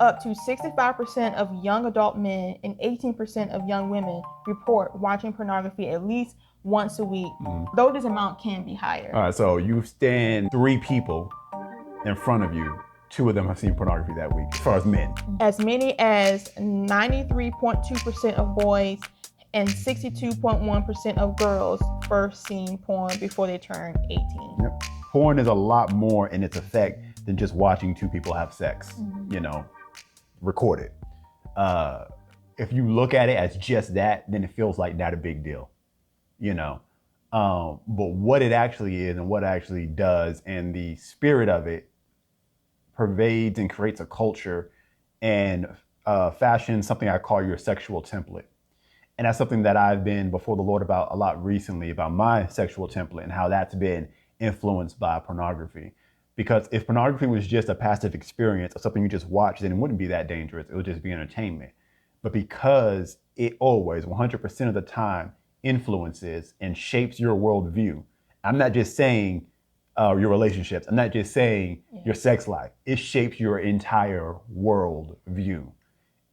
Up to 65% of young adult men and 18% of young women report watching pornography at least once a week, though this amount can be higher. All right, so you stand 3 people in front of you. 2 of them have seen pornography that week, as far as men. As many as 93.2% of boys and 62.1% of girls first seen porn before they turn 18. Yep. Porn is a lot more in its effect than just watching 2 people have sex, recorded. If you look at it as just that, then it feels like not a big deal, But what it actually is and what it actually does and the spirit of it pervades and creates a culture and fashions something I call your sexual template. And that's something that I've been before the Lord about a lot recently, about my sexual template and how that's been influenced by pornography. Because if pornography was just a passive experience or something you just watch, then it wouldn't be that dangerous. It would just be entertainment. But because it always, 100% of the time, influences and shapes your worldview, I'm not just saying your relationships, I'm not just saying your sex life, it shapes your entire world view.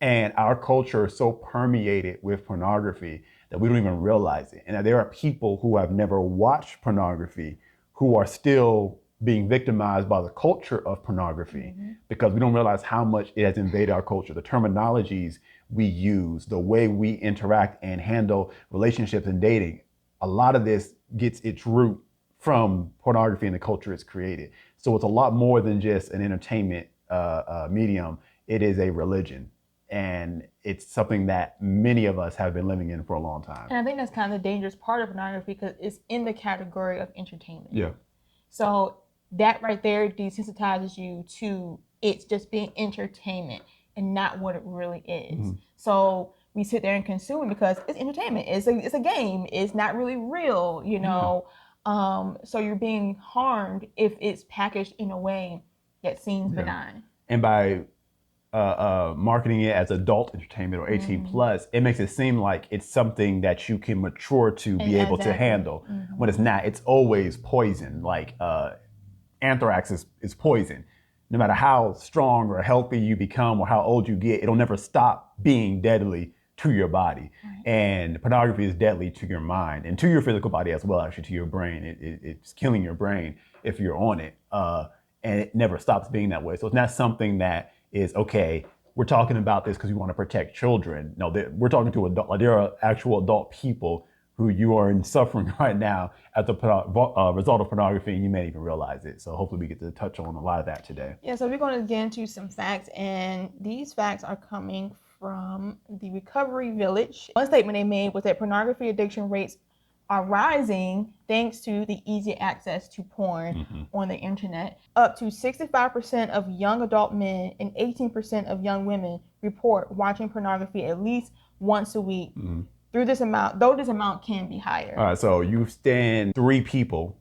And our culture is so permeated with pornography that we don't even realize it. And there are people who have never watched pornography who are still being victimized by the culture of pornography because we don't realize how much it has invaded our culture. The terminologies we use, the way we interact and handle relationships and dating, a lot of this gets its root from pornography and the culture it's created. So it's a lot more than just an entertainment medium. It is a religion. And it's something that many of us have been living in for a long time. And I think that's kind of the dangerous part of pornography because it's in the category of entertainment. Yeah. So that right there desensitizes you to it's just being entertainment and not what it really is. So we sit there and consume because it's entertainment. It's a game. It's not really real, So you're being harmed if it's packaged in a way that seems benign. And by marketing it as adult entertainment or 18 plus, it makes it seem like it's something that you can mature to be able to handle. When it's not, it's always poison. Like anthrax is poison. No matter how strong or healthy you become or how old you get, it'll never stop being deadly to your body. And pornography is deadly to your mind and to your physical body as well, actually to your brain. It's killing your brain if you're on it. And it never stops being that way. So it's not something that is, okay, we're talking about this because we want to protect children. No, we're talking to adult. Like, there are actual adult people who you are in suffering right now at the result of pornography, and you may even realize it. So hopefully we get to touch on a lot of that today. Yeah, so we're going to get into some facts, and these facts are coming from the Recovery Village. One statement they made was that pornography addiction rates are rising thanks to the easy access to porn on the internet. Up to 65% of young adult men and 18% of young women report watching pornography at least once a week. Through this amount, though this amount can be higher. All right, so you stand 3 people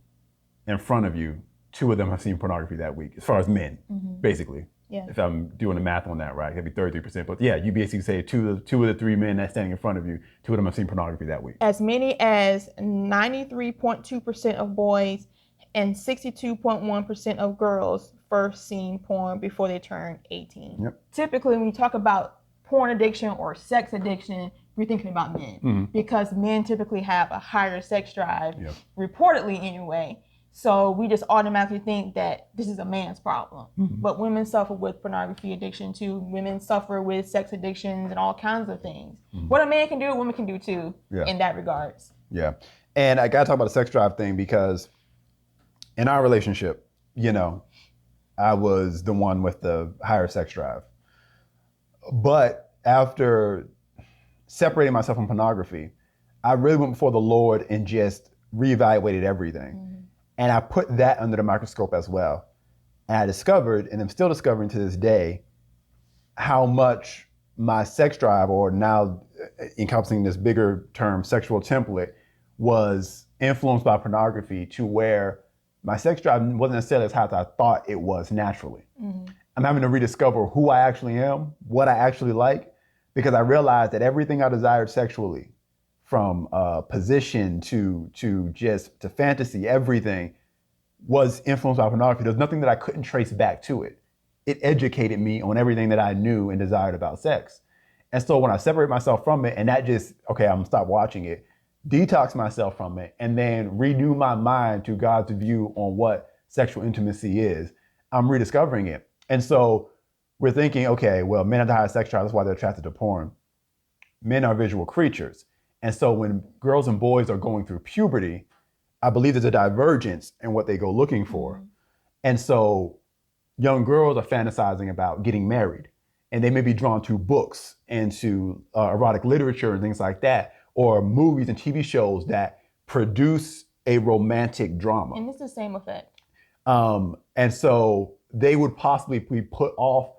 in front of you. 2 of them have seen pornography that week, as far as men, basically. Yeah. If I'm doing the math on that right, it'd be 33%. But yeah, you basically say two of the 3 men that's standing in front of you, 2 of them have seen pornography that week. As many as 93.2% of boys and 62.1% of girls first seen porn before they turn 18. Yep. Typically, when we talk about porn addiction or sex addiction, we're thinking about men because men typically have a higher sex drive, reportedly anyway. So we just automatically think that this is a man's problem. But women suffer with pornography addiction too. Women suffer with sex addictions and all kinds of things. What a man can do, a woman can do too in that regards. Yeah. And I got to talk about the sex drive thing because in our relationship, I was the one with the higher sex drive. But after separating myself from pornography, I really went before the Lord and just reevaluated everything. And I put that under the microscope as well. And I discovered, and I'm still discovering to this day, how much my sex drive, or now encompassing this bigger term, sexual template, was influenced by pornography to where my sex drive wasn't necessarily as high as I thought it was naturally. I'm having to rediscover who I actually am, what I actually like, because I realized that everything I desired sexually, from position to fantasy, everything was influenced by pornography. There's nothing that I couldn't trace back to it. it educated me on everything that I knew and desired about sex. And so when I separate myself from it, and that just, okay, I'm gonna stop watching it, detox myself from it, and then renew my mind to God's view on what sexual intimacy is, I'm rediscovering it. And so we're thinking, okay, well, men have the highest sex drive, that's why they're attracted to porn. Men are visual creatures. And so when girls and boys are going through puberty, I believe there's a divergence in what they go looking for. And so young girls are fantasizing about getting married, and they may be drawn to books and to erotic literature and things like that, or movies and TV shows that produce a romantic drama. And it's the same effect. And so they would possibly be put off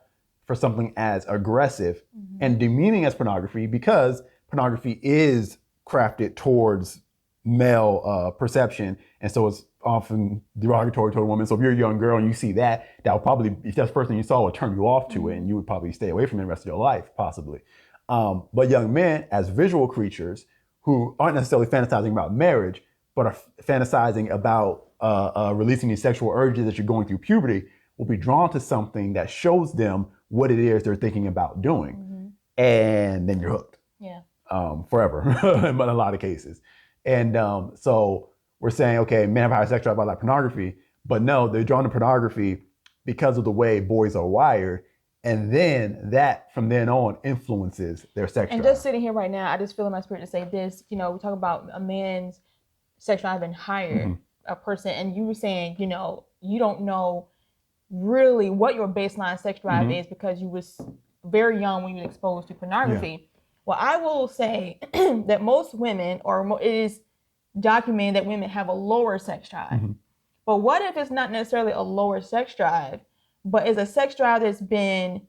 for something as aggressive and demeaning as pornography, because pornography is crafted towards male perception. And so it's often derogatory to a woman. So if you're a young girl and you see that, that will probably, if that's the first thing you saw, would turn you off to it, and you would probably stay away from it the rest of your life, possibly. But young men, as visual creatures who aren't necessarily fantasizing about marriage, but are fantasizing about releasing these sexual urges that you're going through puberty, will be drawn to something that shows them what it is they're thinking about doing. And then you're hooked. Yeah. Forever, in a lot of cases. And so we're saying, okay, men have higher sex drive by like pornography, but no, they're drawn to pornography because of the way boys are wired. And then that, from then on, influences their sex drive. And just sitting here right now, I just feel in my spirit to say this, you know, we talk about a man's sex drive being higher, a person, and you were saying, you know, you don't know really what your baseline sex drive is because you was very young when you were exposed to pornography. Yeah. Well, I will say that most women, or it is documented that women have a lower sex drive. But what if it's not necessarily a lower sex drive, but it's a sex drive that's been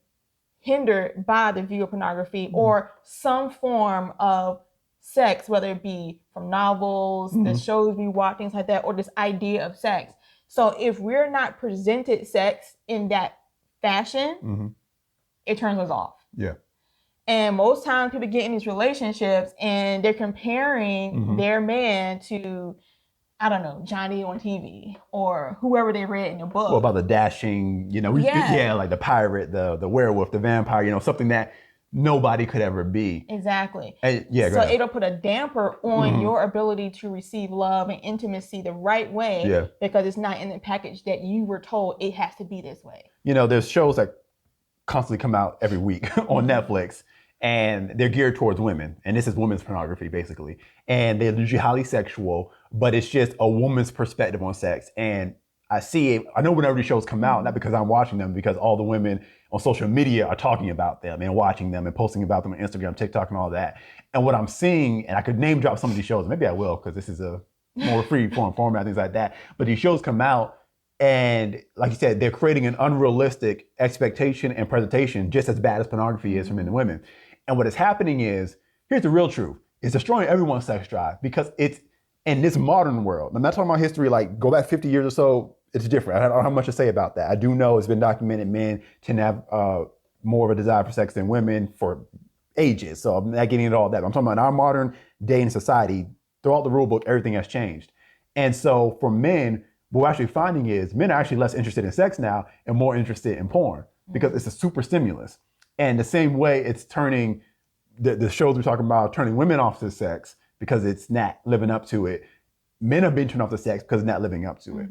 hindered by the view of pornography or some form of sex, whether it be from novels, the shows we watch, things like that, or this idea of sex. So if we're not presented sex in that fashion, it turns us off. Yeah. And most times people get in these relationships and they're comparing their man to, I don't know, Johnny on TV or whoever they read in the book. Well, about the dashing, you know, like the pirate, the werewolf, the vampire, you know, something that nobody could ever be. Exactly. And, so it'll put a damper on your ability to receive love and intimacy the right way because it's not in the package that you were told it has to be this way. You know, there's shows that constantly come out every week on Netflix, and they're geared towards women. And this is women's pornography, basically. And they're usually highly sexual, but it's just a woman's perspective on sex. And I see it, I know whenever these shows come out, not because I'm watching them, because all the women on social media are talking about them and watching them and posting about them on Instagram, TikTok, and all that. And what I'm seeing, and I could name drop some of these shows, maybe I will, because this is a more free form format, things like that. But these shows come out, and like you said, they're creating an unrealistic expectation and presentation just as bad as pornography is for men and women. And what is happening is, here's the real truth, it's destroying everyone's sex drive because it's in this modern world. I'm not talking about history, like go back 50 years or so, it's different. I don't have much to say about that. I do know it's been documented men tend to have more of a desire for sex than women for ages. So I'm not getting into all that. I'm talking about in our modern day and society, throughout the rule book, everything has changed. And so for men, what we're actually finding is men are actually less interested in sex now and more interested in porn because it's a super stimulus. And the same way it's turning the shows we're talking about, turning women off to sex because it's not living up to it. Men are being turned off to sex because it's not living up to it.